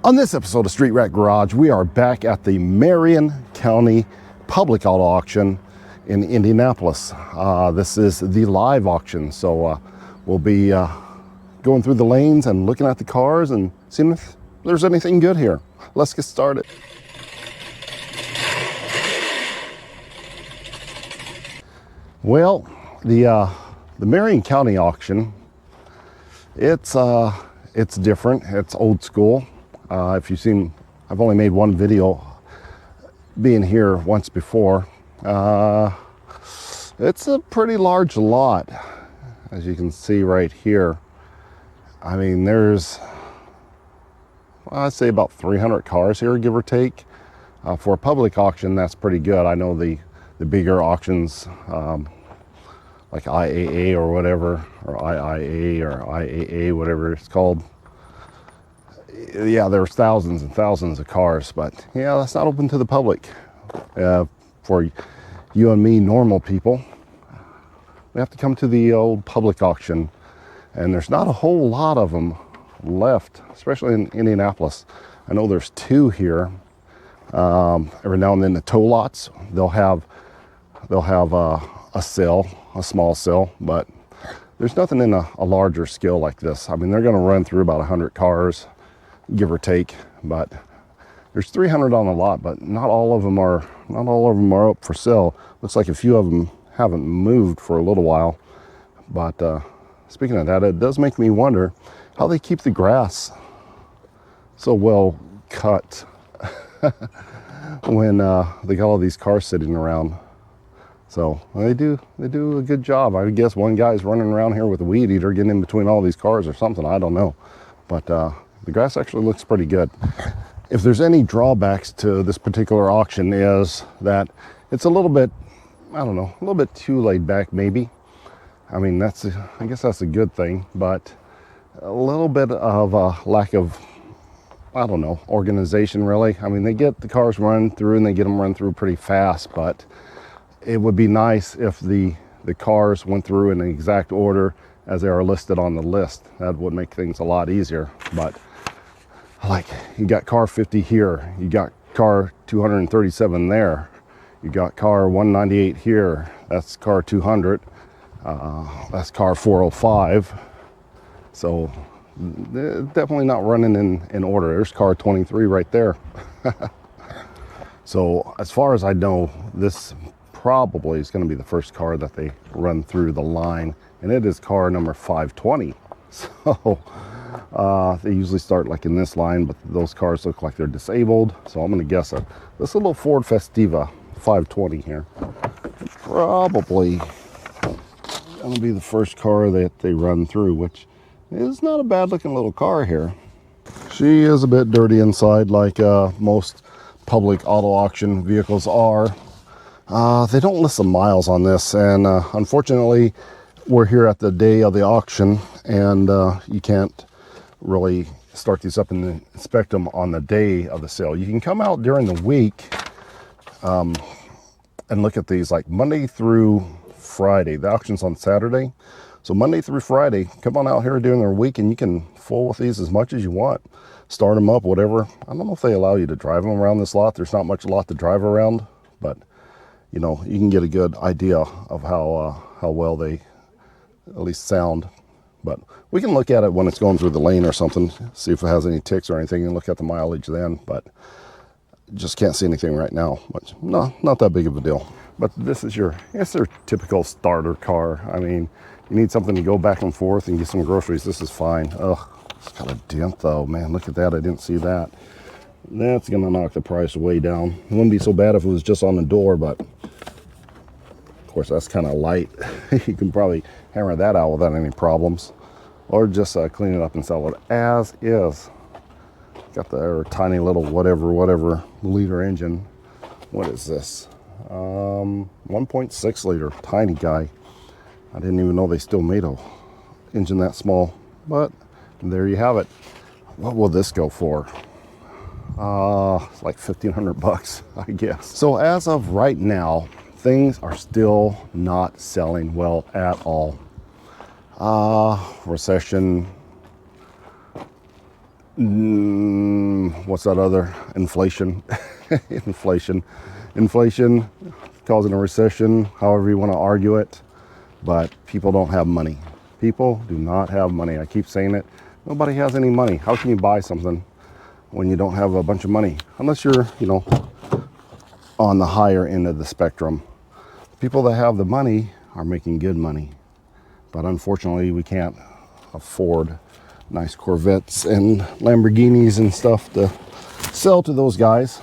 On this episode of Street Rat Garage, we are back at the Marion County Public Auto Auction in Indianapolis. This is the live auction, so we'll be going through the lanes and looking at the cars and seeing if there's anything good here. Let's get started. Well, the Marion County auction, it's different. It's old school. If you've seen, I've only made one video being here once before. It's a pretty large lot, as you can see right here. I mean, there's, I'd say about 300 cars here, give or take. For a public auction, that's pretty good. I know the bigger auctions, like IAA or whatever, or IIA or IAA, whatever it's called. Yeah, there's thousands and thousands of cars, but yeah, that's not open to the public. For you and me, normal people, we have to come to the old public auction, and there's not a whole lot of them left, especially in Indianapolis. I know there's two here. Every now and then the tow lots, they'll have a sale, a small sale, but there's nothing in a larger scale like this. I mean, they're going to run through about 100 cars, give or take, but there's 300 on the lot, but not all of them are up for sale. Looks like a few of them haven't moved for a little while. But speaking of that, it does make me wonder how they keep the grass so well cut when they got all these cars sitting around. So they do a good job. I guess one guy's running around here with a weed eater getting in between all these cars or something. I don't know, but the grass actually looks pretty good. If there's any drawbacks to this particular auction, is that it's a little bit, I don't know, a little bit too laid back maybe. I mean, I guess that's a good thing, but a little bit of a lack of, I don't know, organization really. I mean, they get the cars run through and they get them run through pretty fast, but it would be nice if the cars went through in the exact order as they are listed on the list. That would make things a lot easier. But like, you got car 50 here, you got car 237 there, you got car 198 here, that's car 200, that's car 405. So they're definitely not running in order. There's car 23 right there. So as far as I know, this probably is going to be the first car that they run through the line, and it is car number 520. So they usually start like in this line, but those cars look like they're disabled. So I'm going to guess that this little Ford Festiva 520 here probably going to be the first car that they run through, which is not a bad looking little car here. She is a bit dirty inside, like most public auto auction vehicles are. They don't list the miles on this, and unfortunately we're here at the day of the auction, and you can't really start these up and inspect them on the day of the sale. You can come out during the week and look at these, like Monday through Friday. The auction's on Saturday, so Monday through Friday, come on out here during the week and you can fool with these as much as you want, start them up, whatever. I don't know if they allow you to drive them around this lot. There's not much lot to drive around, but you know, you can get a good idea of how well they at least sound. But we can look at it when it's going through the lane or something, see if it has any ticks or anything, and look at the mileage then. But just can't see anything right now. But no, not that big of a deal. But this is it's their typical starter car. I mean, you need something to go back and forth and get some groceries. This is fine. Ugh, it's got a dent though. Man, look at that. I didn't see that. That's gonna knock the price way down. It wouldn't be so bad if it was just on the door, but of course that's kind of light. You can probably hammer that out without any problems, or just clean it up and sell it as is. Got the tiny little whatever liter engine. What is this? 1.6 liter, tiny guy. I didn't even know they still made a engine that small, but there you have it. What will this go for? It's like $1,500, I guess. So as of right now, things are still not selling well at all. Recession, what's that other? Inflation. Inflation causing a recession, however you want to argue it. But people don't have money. People do not have money. I keep saying it. Nobody has any money. How can you buy something when you don't have a bunch of money? Unless you're, on the higher end of the spectrum. People that have the money are making good money. But unfortunately, we can't afford nice Corvettes and Lamborghinis and stuff to sell to those guys.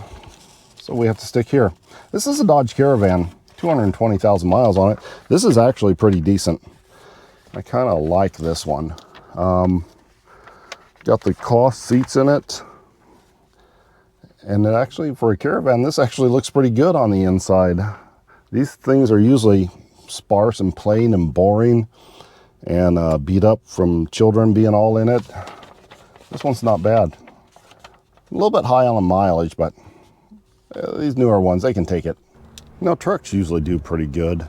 So we have to stick here. This is a Dodge Caravan, 220,000 miles on it. This is actually pretty decent. I kind of like this one. Got the cloth seats in it. And it actually, for a Caravan, this actually looks pretty good on the inside. These things are usually sparse and plain and boring and beat up from children being all in it. This one's not bad. A little bit high on the mileage, but these newer ones, they can take it. Trucks usually do pretty good.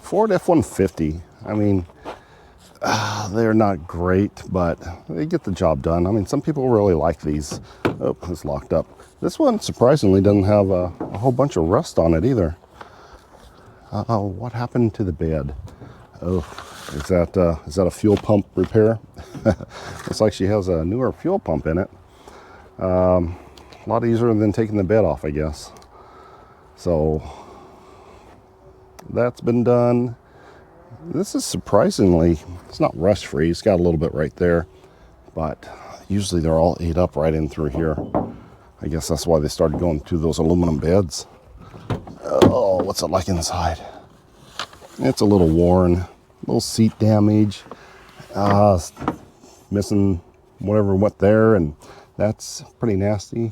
Ford F-150, I mean, they're not great, but they get the job done. I mean, some people really like these. Oh, it's locked up. This one surprisingly doesn't have a whole bunch of rust on it either. What happened to the bed? Oh, is that a fuel pump repair? Looks like she has a newer fuel pump in it. A lot easier than taking the bed off, I guess. So that's been done. This is surprisingly, it's not rust free. It's got a little bit right there, but usually they're all ate up right in through here. I guess that's why they started going to those aluminum beds. Oh, what's it like inside? It's a little worn, a little seat damage, missing whatever went there, and that's pretty nasty.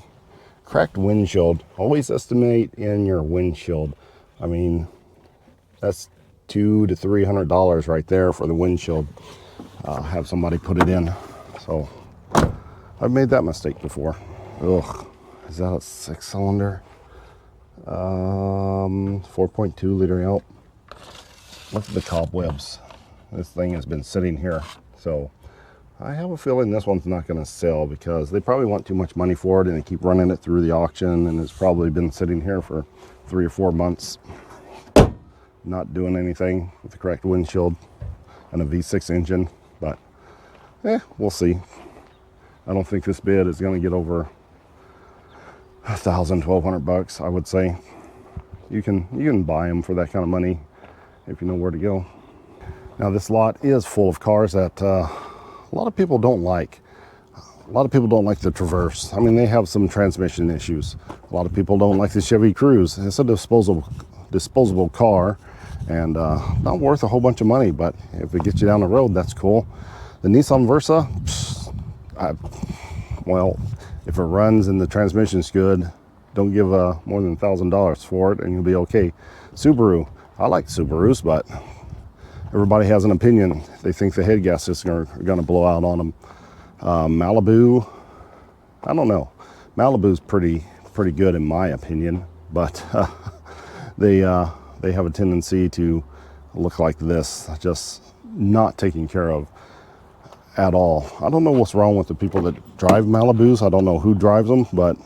Cracked windshield. Always estimate in your windshield. I mean, that's $200 to $300 right there for the windshield. Have somebody put it in. So I've made that mistake before. Ugh, is that a 6-cylinder? 4.2 liter Yelp. Look at the cobwebs. This thing has been sitting here. So I have a feeling this one's not going to sell because they probably want too much money for it and they keep running it through the auction, and it's probably been sitting here for 3 or 4 months. Not doing anything with the correct windshield and a V6 engine, but we'll see. I don't think this bid is going to get over $1,000, $1,200. I would say you can buy them for that kind of money if you know where to go. Now this lot is full of cars that a lot of people don't like. A lot of people don't like the Traverse. I mean, they have some transmission issues. A lot of people don't like the Chevy Cruze. It's a disposable car and not worth a whole bunch of money, but if it gets you down the road, that's cool. The Nissan Versa, well, if it runs and the transmission's good, don't give more than $1,000 for it and you'll be okay. Subaru, I like Subarus, but everybody has an opinion. They think the head gaskets are going to blow out on them. Malibu, I don't know. Malibu's pretty good in my opinion, but they have a tendency to look like this, just not taken care of at all. I don't know what's wrong with the people that drive Malibus. I don't know who drives them, but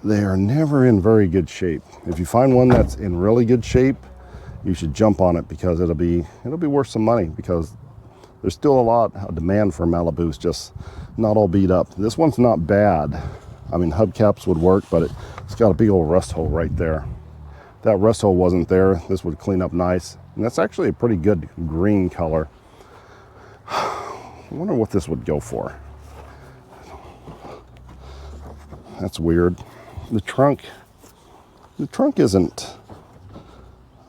they are never in very good shape. If you find one that's in really good shape, you should jump on it because it'll be worth some money, because there's still a lot of demand for Malibus, just not all beat up. This one's not bad. I mean, hubcaps would work, but it's got a big old rust hole right there. If that rust hole wasn't there, this would clean up nice. And that's actually a pretty good green color. I wonder what this would go for. That's weird. The trunk isn't,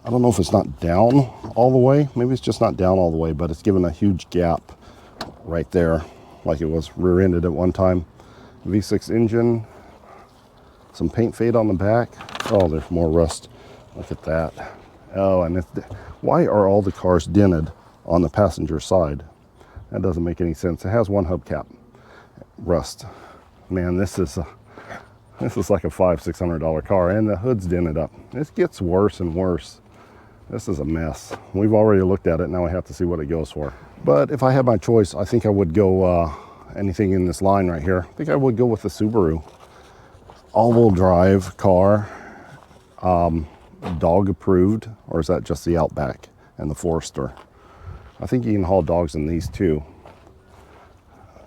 I don't know if it's not down all the way. Maybe it's just not down all the way, but it's given a huge gap right there, like it was rear-ended at one time. V6 engine, some paint fade on the back. Oh, there's more rust. Look at that. Oh, and why are all the cars dented on the passenger side? That doesn't make any sense. It has one hubcap. Rust. Man, this is like a $500-600 car, and the hood's dented up. This gets worse and worse. This is a mess. We've already looked at it. Now I have to see what it goes for. But if I had my choice, I think I would go anything in this line right here, I think I would go with the Subaru. All-wheel drive car, dog approved, or is that just the Outback and the Forester? I think you can haul dogs in these too.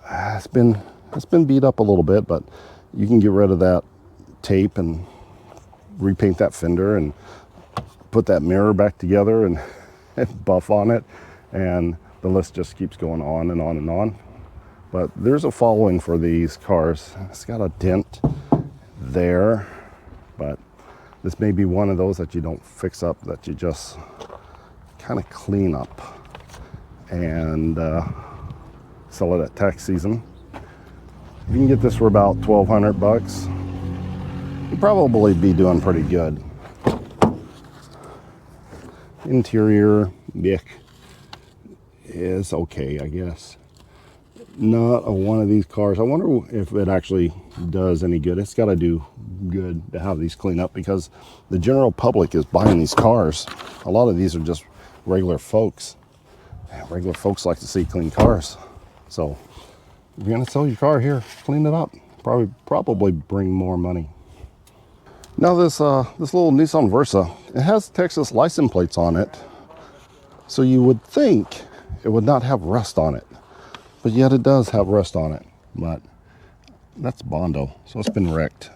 It's been beat up a little bit, but you can get rid of that tape and repaint that fender and put that mirror back together and buff on it, and the list just keeps going on and on and on. But there's a following for these cars. It's got a dent there, but this may be one of those that you don't fix up, that you just kind of clean up and sell it at tax season. You can get this for about $1,200. You'd probably be doing pretty good. Interior, Bic is okay, I guess. Not a one of these cars. I wonder if it actually does any good. It's got to do good to have these cleaned up, because the general public is buying these cars. A lot of these are just regular folks. Regular folks like to see clean cars. So if you're gonna sell your car here, clean it up. Probably bring more money. Now this little Nissan Versa, it has Texas license plates on it. So you would think it would not have rust on it, but yet it does have rust on it. But that's Bondo, so it's been wrecked.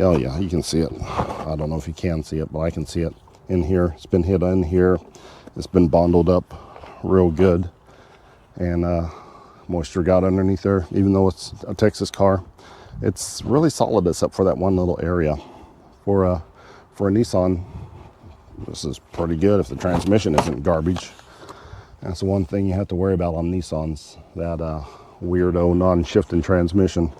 Oh yeah, you can see it. I don't know if you can see it, but I can see it in here. It's been hit in here. It's been bondled up real good, and moisture got underneath there. Even though it's a Texas car, it's really solid except for that one little area. For a Nissan, this is pretty good if the transmission isn't garbage. That's the one thing you have to worry about on Nissans, that weirdo non-shifting transmission.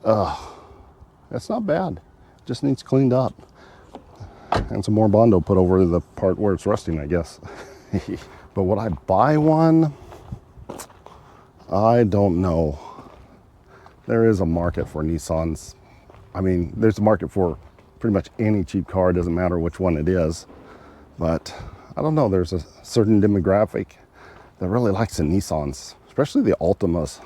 That's not bad. Just needs cleaned up. And some more Bondo put over the part where it's rusting, I guess. But would I buy one? I don't know. There is a market for Nissans. I mean, there's a market for pretty much any cheap car. It doesn't matter which one it is. But I don't know. There's a certain demographic that really likes the Nissans, especially the Altimas.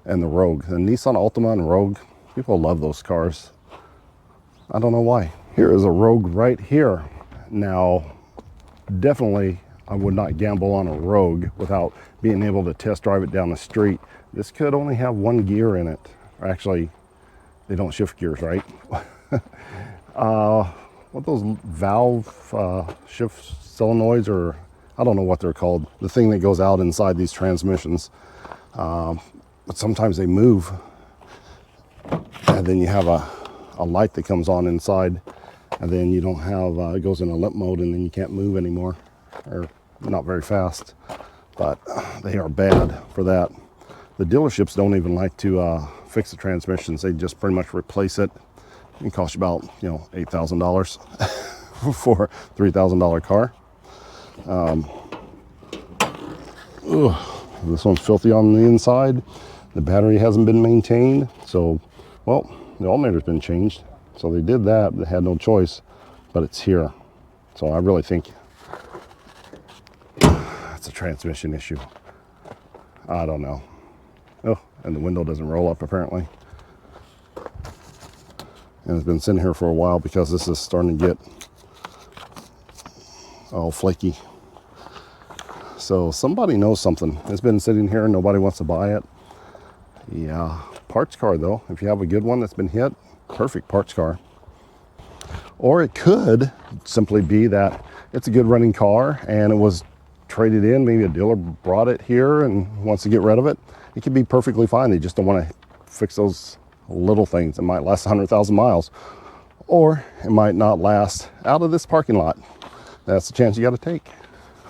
And the Rogue. The Nissan Altima and Rogue, people love those cars. I don't know why. Here is a Rogue right here. Now, definitely I would not gamble on a Rogue without being able to test drive it down the street. This could only have one gear in it. Or actually, they don't shift gears, right? What those valve shift solenoids, or I don't know what they're called. The thing that goes out inside these transmissions. But sometimes they move. And then you have a light that comes on inside. And then you don't have, it goes in a limp mode, and then you can't move anymore. Or not very fast. But they are bad for that. The dealerships don't even like to fix the transmissions. They just pretty much replace it. It can cost you about, $8,000 for a $3,000 car. This one's filthy on the inside. The battery hasn't been maintained. So, well, the alternator's been changed. So they did that. They had no choice. But it's here. So I really think it's a transmission issue. I don't know. Oh, and the window doesn't roll up apparently. And it's been sitting here for a while because this is starting to get all flaky. So somebody knows something. It's been sitting here and nobody wants to buy it. Yeah, parts car though. If you have a good one that's been hit, perfect parts car. Or it could simply be that it's a good running car and it was traded in. Maybe a dealer brought it here and wants to get rid of it. It could be perfectly fine. They just don't want to fix those little things. It might last 100,000 miles, or it might not last out of this parking lot. That's the chance you got to take.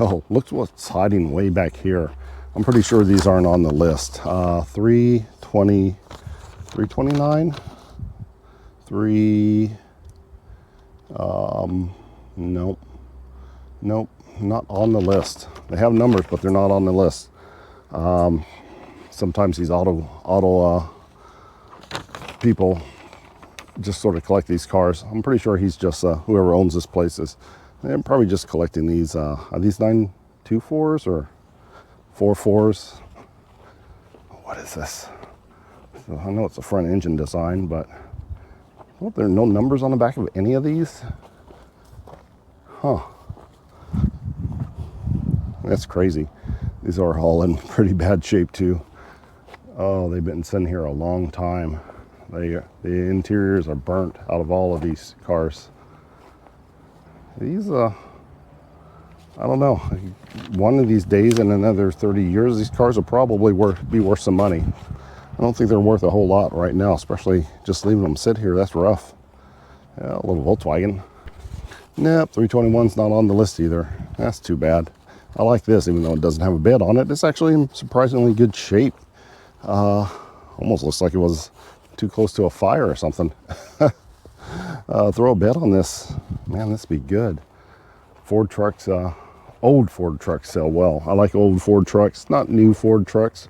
Oh, look what's hiding way back here. I'm pretty sure these aren't on the list. 320, 329, nope, not on the list. They have numbers, but they're not on the list. Sometimes these auto people just sort of collect these cars. I'm pretty sure he's just whoever owns this place is. They're probably just collecting these. Are these 924s or 4.4s. What is this? So I know it's a front engine design, but oh, there are no numbers on the back of any of these? Huh. That's crazy. These are all in pretty bad shape too. Oh, they've been sitting here a long time. The interiors are burnt out of all of these cars. These, I don't know. One of these days, in another 30 years, these cars will probably be worth some money. I don't think they're worth a whole lot right now, especially just leaving them sit here. That's rough. Yeah, a little Volkswagen. Nope, 321's not on the list either. That's too bad. I like this, even though it doesn't have a bed on it. It's actually in surprisingly good shape. Almost looks like it was too close to a fire or something. Throw a bed on this. Man, this would be good. Ford trucks, old Ford trucks sell well. I like old Ford trucks, not new Ford trucks.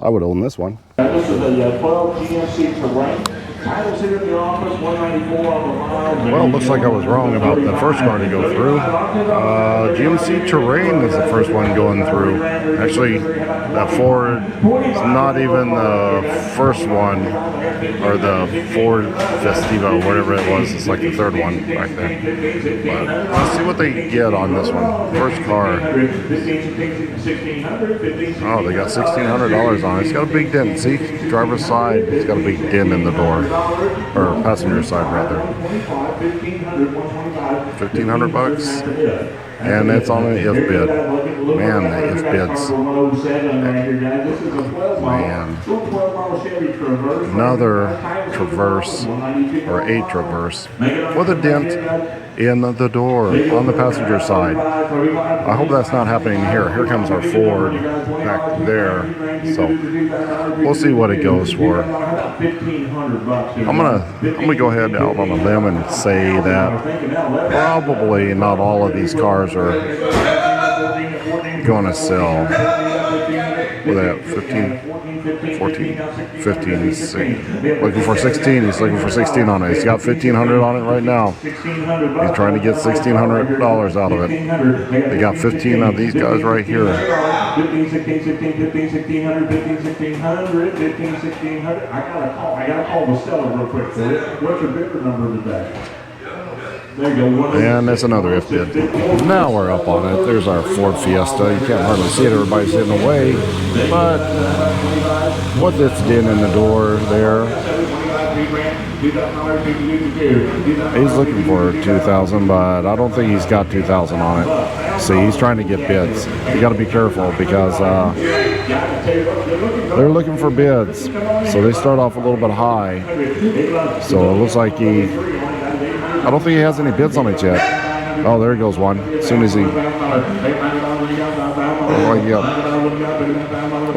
I would own this one. This is a 12 GMC Terrain. Titles here in your office, 194 on the mile. Well, it looks like I was wrong about the first car to go through. GMC Terrain is the first one going through. Actually, that Ford is not even the first one, or the Ford Festiva, whatever it was. It's like the third one back there. But let's see what they get on this one. First car. Oh, they got $1,600 on it. It's got a big dent. See, driver's side, it's got a big dent in the door. Or passenger side rather. $1,500, and it's on an if bid. Man, the if bids. Man, another Traverse, or a Traverse with a dent in the door on the passenger side. I hope that's not happening here. Here comes our Ford back there. So we'll see what it goes for. I'm gonna go ahead out on a limb and say that probably not all of these cars are going to sell. With that 15, 14, 15, he's looking for 16. He's looking for 16 on it. He's got 1,500 on it right now. He's trying to get $1,600 out of it. They got 15 of these guys right here. 15, 16, 16, 15, 1600, 15, 1600, 15, 1600. I gotta call the seller real quick for it. What's your bidder number today? There you go. And that's another if bid. Now we're up on it. There's our Ford Fiesta. You can't hardly see it. Everybody's in the way. But with this dent in the door there, he's looking for 2,000, but I don't think he's got 2,000 on it. See, he's trying to get bids. You got to be careful because they're looking for bids. So they start off a little bit high. So it looks like I don't think he has any bids on it yet. Oh, there goes one. As soon as he... Look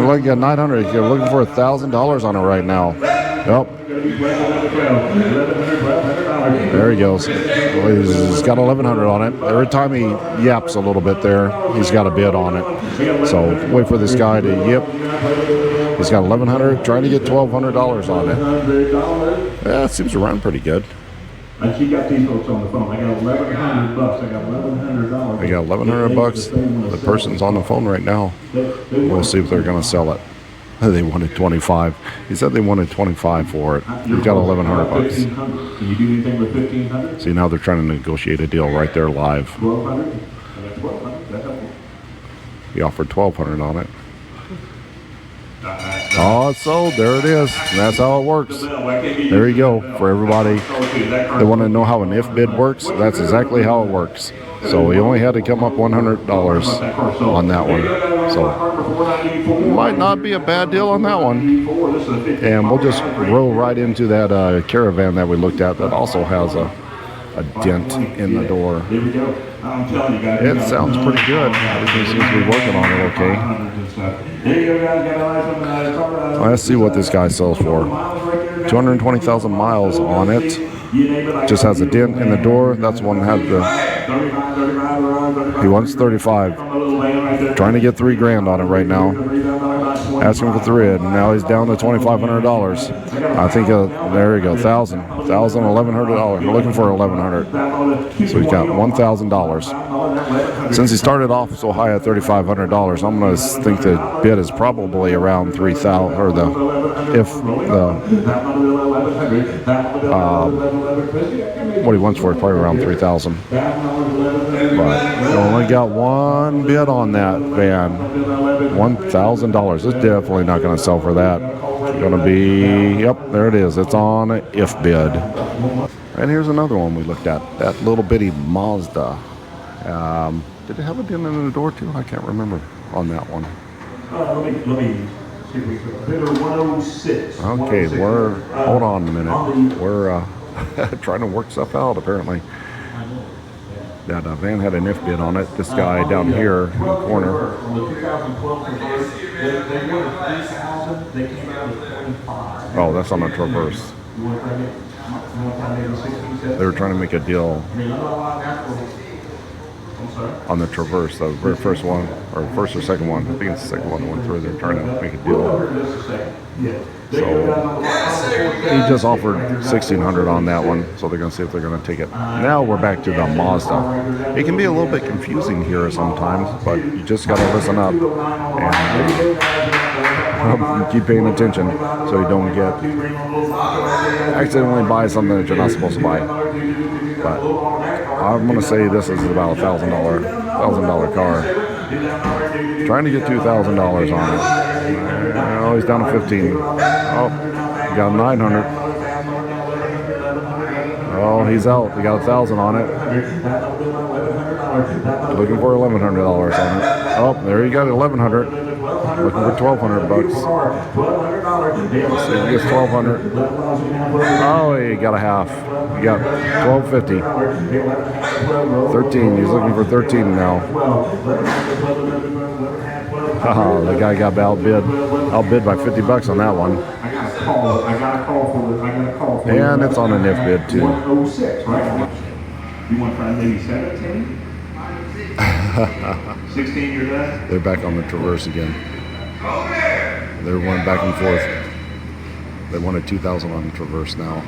like you got 900. You're looking for $1,000 on it right now. Yep. There he goes. He's got 1,100 on it. Every time he yaps a little bit there, he's got a bid on it. So wait for this guy to yip. He's got 1,100, trying to get $1,200 on it. Yeah, it seems to run pretty good. And she got these folks on the phone. I got $1,100. I got $1,100. I got $1,100. The person's on the phone right now. We'll see if they're going to sell it. They wanted 25. He said they wanted 25 for it. He's got $1,100. Can you do anything with 1,500? See, now they're trying to negotiate a deal right there live. 1,200. I got 1,200. That's helpful. He offered 1,200 on it. Oh, it's sold. There it is. And that's how it works. There you go. For everybody that want to know how an if bid works, that's exactly how it works. So he only had to come up $100 on that one. So might not be a bad deal on that one. And we'll just roll right into that Caravan that we looked at that also has a dent in the door. It sounds pretty good. Everything seems to be working on it okay. Let's see what this guy sells for. 220,000 miles on it. Just has a dent in the door. That's one that had the... He wants 35. trying to get $3,000 on it right now. Asking for $3,000, and now he's down to $2,500. I think there you go, $1,100. We're looking for $1,100. So he's got $1,000. Since he started off so high at $3,500, I'm going to think the bid is probably around $3,000, or what he wants for it, probably around $3,000. But you only got one bid on that van, $1,000. It's definitely not going to sell for that. It's going to be, yep, there it is. It's on an if bid. And here's another one we looked at, that little bitty Mazda. Did it have a dent in the door too? I can't remember on that one. Let me see if we can. Bidder 106. Okay, hold on a minute. We're trying to work stuff out apparently. That van had an if bid on it. This guy down here in the corner. On the 2012 Traverse, they wanted 3,000. They came out with 25. Oh, that's on the Traverse. They were trying to make a deal on the Traverse, the very first one, or first or second one. I think it's the second one that went through. They're trying to make a deal. So he just offered $1,600 on that one. So they're going to see if they're going to take it. Now we're back to the Mazda. It can be a little bit confusing here sometimes, but you just got to listen up and keep paying attention so you don't accidentally buy something that you're not supposed to buy. But I'm going to say this is about a $1,000 car. Trying to get $2,000 on it. Oh, he's down to 15. Oh, he got 900. Oh, he's out. He got 1,000 on it. Looking for $1,100 on it. Oh, there you got 1,100. Looking for $1,200. Let's see if he gets 1,200. Oh, he got a half. He got $1,250. 13. He's looking for 13 now. Oh, the guy got outbid by $50 on that one. And it's on an if bid too. 106, right? You want to try maybe 17? 16 you're done? They're back on the Traverse again. They're going back and forth. They wanted $2,000 on the Traverse now.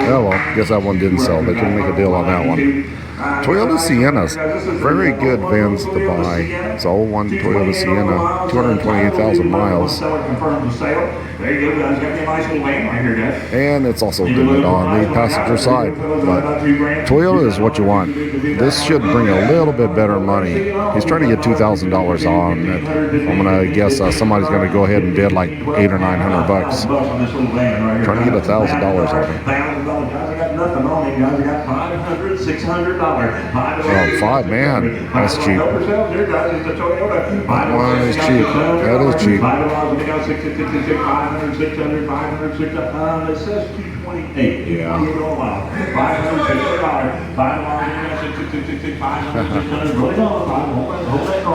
Oh well, guess that one didn't sell. They couldn't make a deal on that one. Toyota Siennas, very good vans to buy. It's all one Toyota Sienna, 228,000 miles. And it's also dented on the passenger side. But Toyota is what you want. This should bring a little bit better money. He's trying to get $2,000 on it. I'm going to guess somebody's going to go ahead and bid like $800 or $900. Trying to get $1,000 on it. Oh, $5, man, that's cheap. That one is cheap. That is cheap. It says 228. Yeah.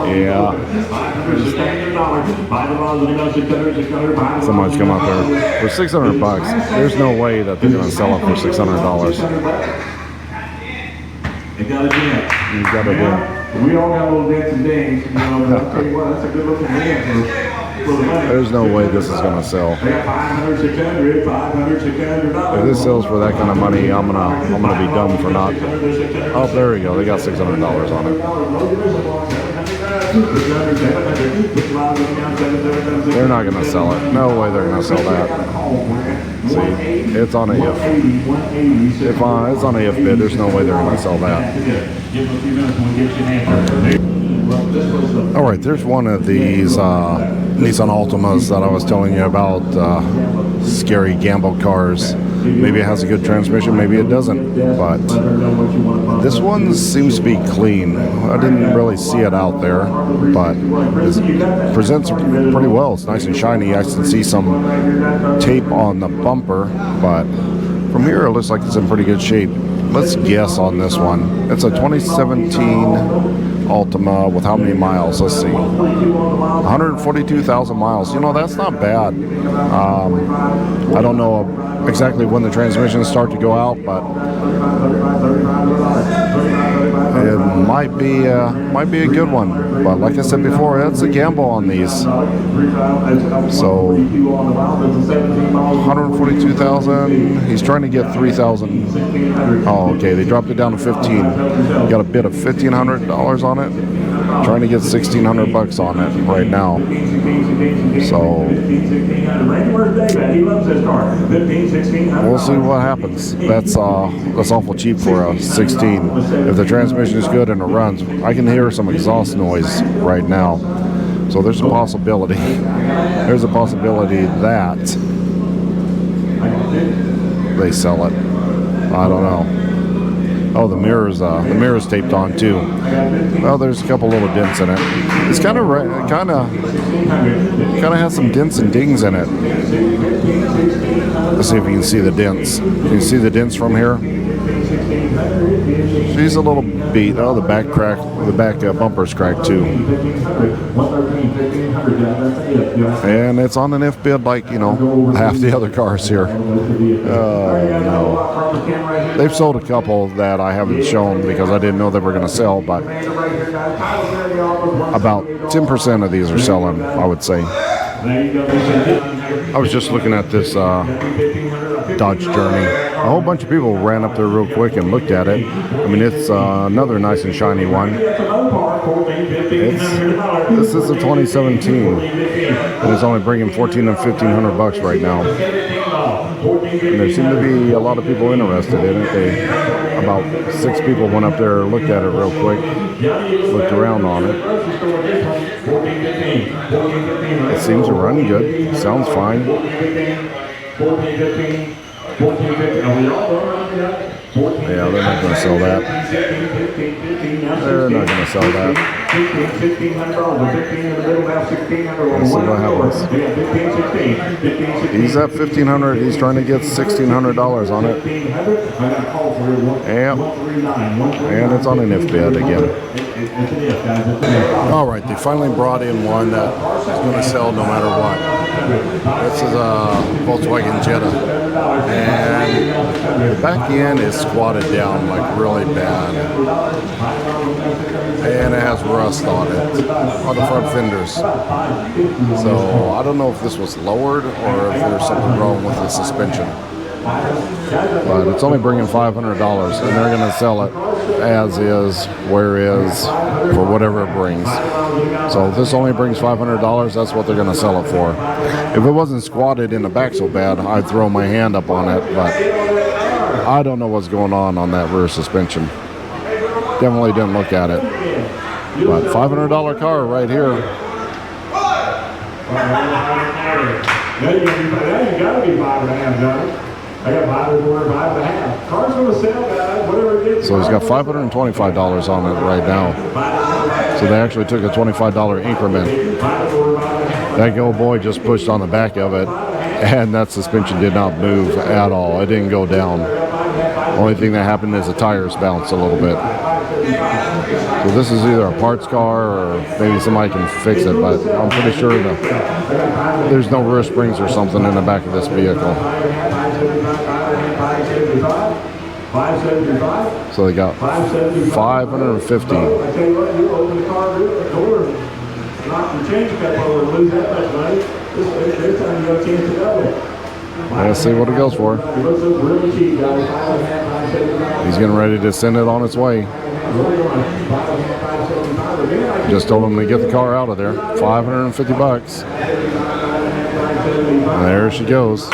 Yeah. Somebody's come out there for $600. There's no way that they're going to sell it for $600. You got a dent. You got a dent. We all got little dents and dings, but I'll tell you what, that's a good looking dent for the money. There's no way this is going to sell. They got $500, $600, $500, $600. If this sells for that kind of money, I'm gonna be dumb for not. Oh, there we go. They got $600 on it. They're not going to sell it. No way they're going to sell that. See, it's on a if. It's on a if bid. There's no way they're going to sell that. All right, there's one of these Nissan Altimas that I was telling you about. Scary gamble cars. Maybe it has a good transmission, maybe it doesn't. But this one seems to be clean. I didn't really see it out there, but it presents pretty well. It's nice and shiny. I can see some tape on the bumper, but from here it looks like it's in pretty good shape. Let's guess on this one. It's a 2017 Altima with how many miles? Let's see. 142,000 miles. You know, that's not bad. I don't know exactly when the transmissions start to go out, but it might be a good one. But like I said before, it's a gamble on these. So 142,000. He's trying to get 3,000. Oh, okay. They dropped it down to 15. Got a bid of $1,500 on it. Trying to get 1,600 bucks on it right now. So we'll see what happens. That's awful cheap for a 16. If the transmission is good and it runs, I can hear some exhaust noise right now. So there's a possibility. There's a possibility that they sell it. I don't know. Oh, the mirror's taped on too. Well, there's a couple little dents in it. It's kind of has some dents and dings in it. Let's see if you can see the dents. Can you see the dents from here? She's a little beat. Oh, the back bumper's cracked too. And it's on an F bid like, half the other cars here. No. They've sold a couple that I haven't shown because I didn't know they were going to sell, but about 10% of these are selling, I would say. I was just looking at this Dodge Journey. A whole bunch of people ran up there real quick and looked at it. I mean, it's another nice and shiny one. This is a 2017, and it's only bringing $1,400 and $1,500 bucks right now. And there seem to be a lot of people interested in it. About 6 people went up there, looked at it real quick, looked around on it. It seems to run good. Sounds fine. Yeah, they're not going to sell that. They're not going to sell that. Let's see what happens. He's at $1,500. He's trying to get $1,600 on it. And it's on an if bid again. All right, they finally brought in one that is going to sell no matter what. This is a Volkswagen Jetta. And the back end is squatted down like really bad. And it has rust on it, on the front fenders. So I don't know if this was lowered or if there's something wrong with the suspension. But it's only bringing $500 and they're going to sell it as is, where is, for whatever it brings. So if this only brings $500, that's what they're going to sell it for. If it wasn't squatted in the back so bad, I'd throw my hand up on it, but I don't know what's going on that rear suspension. Definitely didn't look at it. But $500 car right here. That ain't got to be 5.5, Johnny. I got 5.5. Car's going to sell, guys. Whatever it is. So he's got $525 on it right now. So they actually took a $25 increment. That old boy just pushed on the back of it, and that suspension did not move at all. It didn't go down. Only thing that happened is the tires bounced a little bit. So this is either a parts car or maybe somebody can fix it, but I'm pretty sure there's no rear springs or something in the back of this vehicle. So they got $550. Let's see what it goes for. He's getting ready to send it on its way. Just told him to get the car out of there. $550. And there she goes.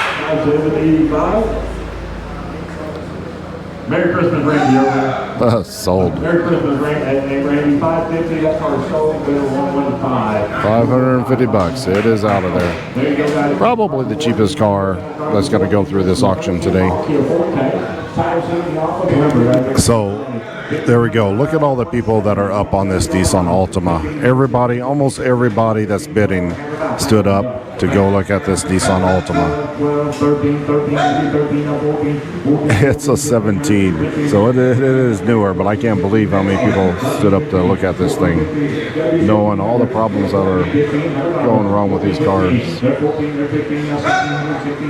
Merry Christmas, Randy, over there. Sold. Merry Christmas, Randy. $550. That car's sold. Bid of $550. It is out of there. There you go, guys. Probably the cheapest car that's going to go through this auction today. So there we go. Look at all the people that are up on this Nissan Altima. Everybody, almost everybody that's bidding stood up to go look at this Nissan Altima. It's a 17, so it is newer, but I can't believe how many people stood up to look at this thing, knowing all the problems that are going wrong with these cars.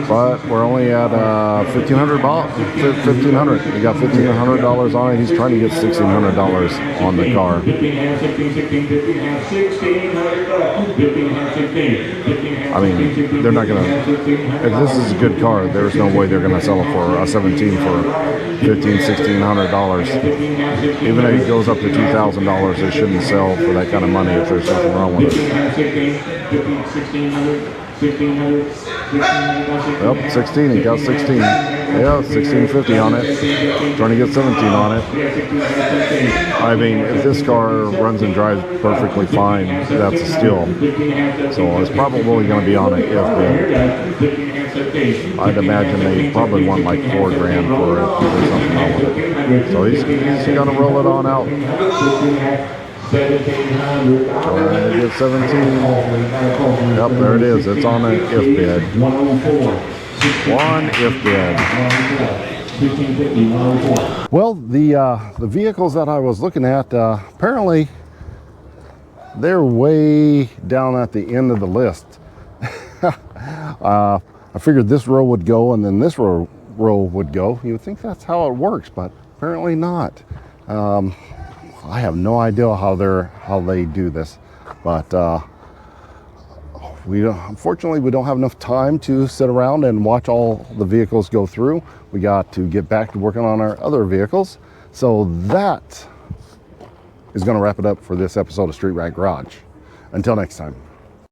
But we're only at $1,500 $1,500. He got $1,500 on it. He's trying to get $1,600 on the car. 15 half, 16, 16, 15 half, 1600, 15 half, 16. I mean, they're not gonna. If this is a good car, there's no way they're gonna sell it for a 17 for $1,600. Even if it goes up to $2,000, they shouldn't sell for that kind of money if there's nothing wrong with it. 1600. Yep, 16. He got 16. Yeah, 1650 on it. Trying to get 17 on it. I mean, if this car runs and drives perfectly fine, that's a steal. So it's probably going to be on an if bid. I'd imagine they probably want like $4 grand for it if there's something wrong with it. So he's going to roll it on out. 1700. Get 17. Yep, there it is. It's on an if bid. 104. One if bid. Well, the vehicles that I was looking at, apparently they're way down at the end of the list. I figured this row would go and then this row would go. You would think that's how it works, but apparently not. I have no idea how they do this, but unfortunately we don't have enough time to sit around and watch all the vehicles go through. We got to get back to working on our other vehicles. So that is going to wrap it up for this episode of Street Rat Garage. Until next time.